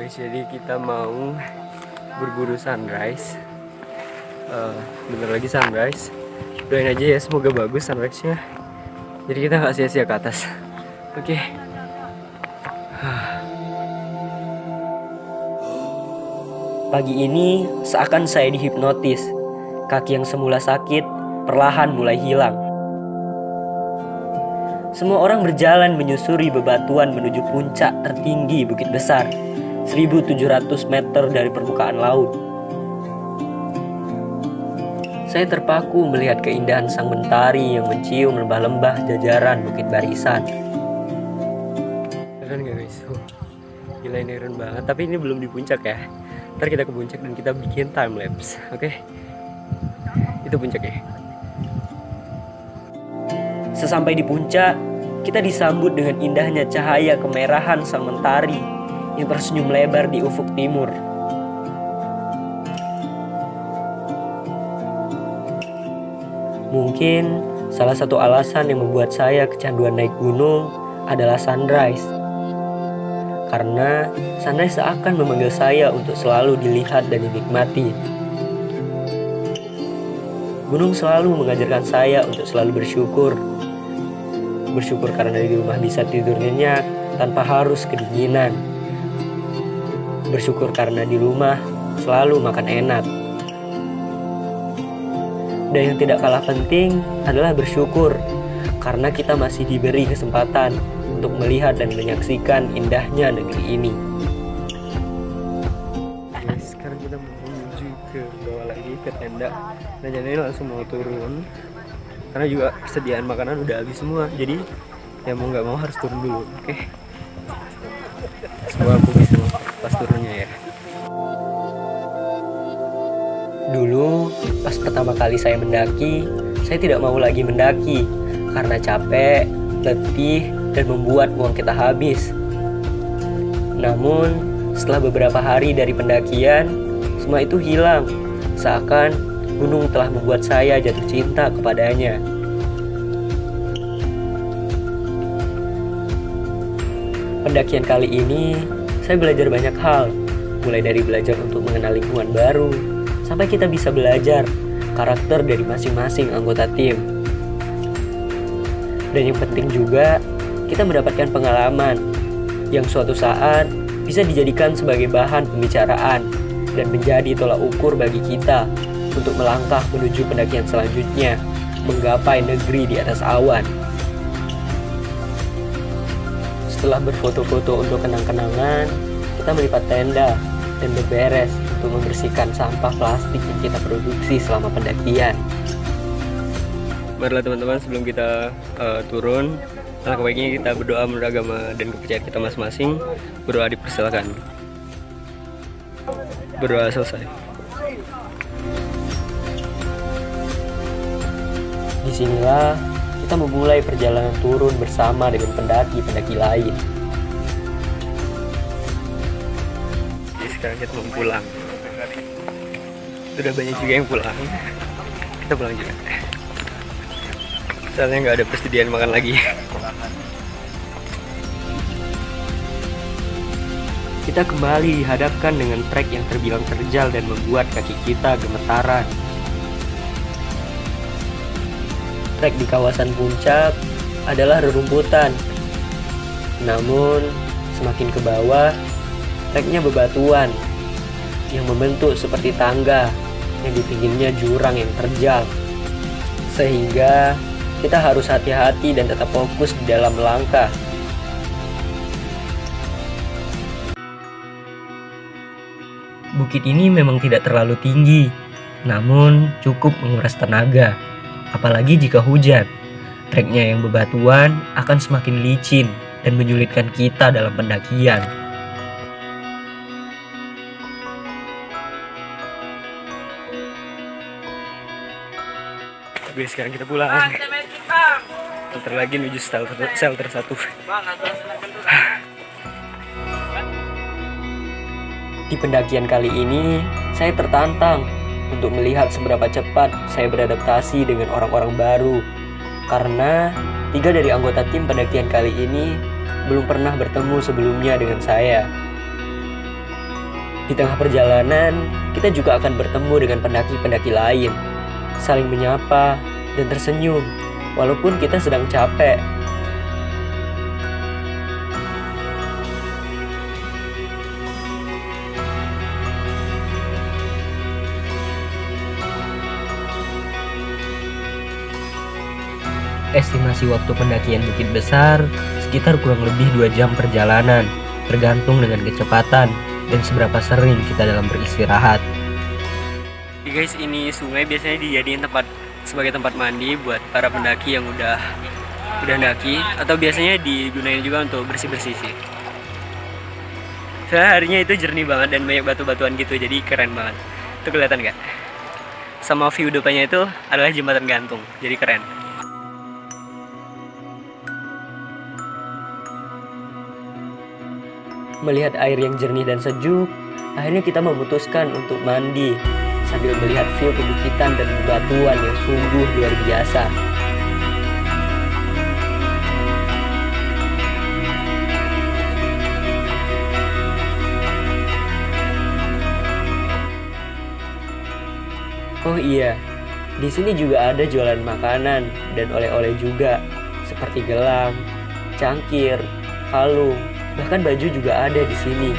Guys, jadi kita mau berburu sunrise. Bentar lagi sunrise. Doain aja ya, semoga bagus sunrise-nya. Jadi kita nggak sia-sia ke atas. Oke. Pagi ini seakan saya dihipnotis. Kaki yang semula sakit perlahan mulai hilang. Semua orang berjalan menyusuri bebatuan menuju puncak tertinggi Bukit Besar, 1.700 meter dari permukaan laut. Saya terpaku melihat keindahan sang mentari yang mencium lembah-lembah jajaran Bukit Barisan. Keren gak guys? Gila, ini keren banget. Tapi ini belum di puncak ya. Ntar kita ke puncak dan kita bikin time lapse. Oke? Itu puncaknya. Sesampai di puncak, kita disambut dengan indahnya cahaya kemerahan sang mentari yang tersenyum lebar di ufuk timur. Mungkin salah satu alasan yang membuat saya kecanduan naik gunung adalah sunrise. Karena sunrise seakan memanggil saya untuk selalu dilihat dan dinikmati. Gunung selalu mengajarkan saya untuk selalu bersyukur. Bersyukur karena di rumah bisa tidur nyenyak tanpa harus kedinginan. Bersyukur karena di rumah selalu makan enak. Dan yang tidak kalah penting adalah bersyukur karena kita masih diberi kesempatan untuk melihat dan menyaksikan indahnya negeri ini. Guys, sekarang kita mau menuju ke bawah lagi ke tenda. Nah, jadi langsung mau turun. Karena juga persediaan makanan udah habis semua. Jadi ya mau nggak mau harus turun dulu. Oke. Semoga aku bisa pas turunnya ya. Dulu, pas pertama kali saya mendaki, saya tidak mau lagi mendaki karena capek, letih, dan membuat uang kita habis. Namun, setelah beberapa hari dari pendakian, semua itu hilang. Seakan gunung telah membuat saya jatuh cinta kepadanya. Pendakian kali ini, saya belajar banyak hal. Mulai dari belajar untuk mengenal lingkungan baru, sampai kita bisa belajar karakter dari masing-masing anggota tim. Dan yang penting juga, kita mendapatkan pengalaman yang suatu saat bisa dijadikan sebagai bahan pembicaraan dan menjadi tolak ukur bagi kita untuk melangkah menuju pendakian selanjutnya, menggapai negeri di atas awan. Setelah berfoto-foto untuk kenang-kenangan, kita melipat tenda dan berberes untuk membersihkan sampah plastik yang kita produksi selama pendakian. Marilah teman-teman, sebelum kita turun, alangkah baiknya kita berdoa menurut agama dan kepercayaan kita masing-masing. Berdoa dipersilakan. Berdoa selesai. Disinilah kita memulai perjalanan turun bersama dengan pendaki-pendaki lain. Jadi sekarang kita mau pulang. Sudah banyak juga yang pulang. Kita pulang juga. Soalnya nggak ada persediaan makan lagi. Kita kembali dihadapkan dengan trek yang terbilang terjal dan membuat kaki kita gemetaran. Trek di kawasan puncak adalah rerumputan. Namun, semakin ke bawah, treknya bebatuan yang membentuk seperti tangga yang di pinggirnya jurang yang terjal. Sehingga kita harus hati-hati dan tetap fokus di dalam melangkah. Bukit ini memang tidak terlalu tinggi, namun cukup menguras tenaga. Apalagi jika hujan, treknya yang bebatuan akan semakin licin dan menyulitkan kita dalam pendakian. Oke, sekarang kita pulang. Bentar lagi menuju shelter 1. Di pendakian kali ini, saya tertantang untuk melihat seberapa cepat saya beradaptasi dengan orang-orang baru. Karena 3 dari anggota tim pendakian kali ini belum pernah bertemu sebelumnya dengan saya. Di tengah perjalanan, kita juga akan bertemu dengan pendaki-pendaki lain, saling menyapa dan tersenyum, walaupun kita sedang capek. Estimasi waktu pendakian Bukit Besar sekitar kurang lebih 2 jam perjalanan, tergantung dengan kecepatan dan seberapa sering kita dalam beristirahat. Jadi guys, ini sungai biasanya dijadiin sebagai tempat mandi buat para pendaki yang udah daki, atau biasanya digunain juga untuk bersih-bersih sih. Soalnya harinya itu jernih banget dan banyak batu-batuan gitu, jadi keren banget. Itu kelihatan nggak? Sama view depannya itu adalah jembatan gantung, jadi keren. Melihat air yang jernih dan sejuk, akhirnya kita memutuskan untuk mandi sambil melihat view perbukitan dan bebatuan yang sungguh luar biasa. Oh iya, di sini juga ada jualan makanan dan oleh-oleh juga, seperti gelang, cangkir, kalung, bahkan baju juga ada di sini.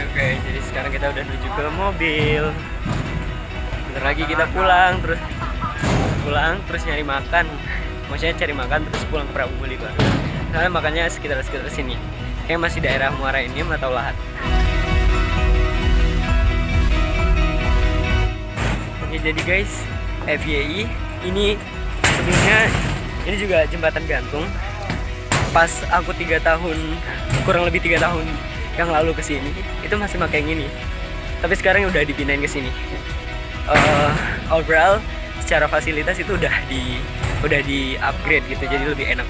Oke, jadi sekarang kita udah menuju ke mobil. Bentar lagi kita pulang terus nyari makan. Maksudnya cari makan terus pulang ke Prabumuli baru. Soalnya makannya sekitar sini. Kayak masih daerah Muara Enim atau Lahat. Oke, jadi guys, FYI ini sebelumnya ini juga jembatan gantung. Pas aku kurang lebih 3 tahun yang lalu kesini, itu masih pakai yang ini. Tapi sekarang udah dipindahin ke sini. Overall, secara fasilitas itu udah di upgrade gitu, jadi lebih enak.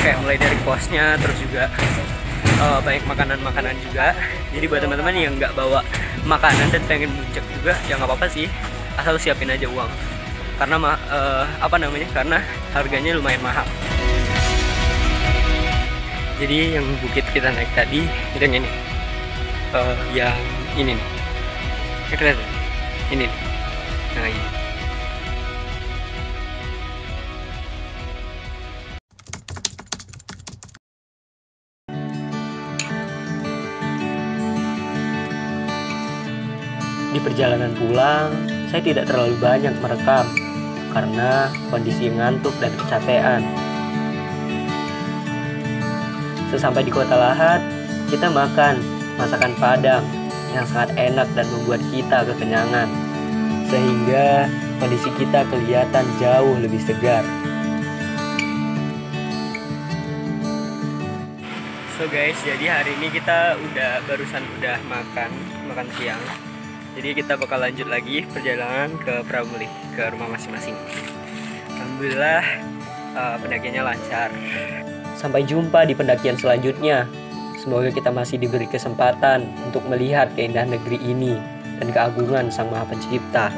Kayak mulai dari posnya, terus juga banyak makanan-makanan juga. Jadi buat teman-teman yang nggak bawa makanan dan pengen muncak juga, ya nggak apa-apa sih, asal siapin aja uang. Karena karena harganya lumayan mahal. Jadi yang bukit kita naik tadi itu yang ini, yang ini nih, kelihatan ini nih. Nah ini. Di perjalanan pulang, saya tidak terlalu banyak merekam karena kondisi ngantuk dan kecapean. Sesampai di Kota Lahat, kita makan masakan Padang yang sangat enak dan membuat kita kekenyangan, sehingga kondisi kita kelihatan jauh lebih segar. So guys, jadi hari ini kita barusan udah makan siang. Jadi kita bakal lanjut lagi perjalanan ke Prabumuli, ke rumah masing-masing. Alhamdulillah pendakiannya lancar. Sampai jumpa di pendakian selanjutnya. Semoga kita masih diberi kesempatan untuk melihat keindahan negeri ini dan keagungan Sang Maha Pencipta.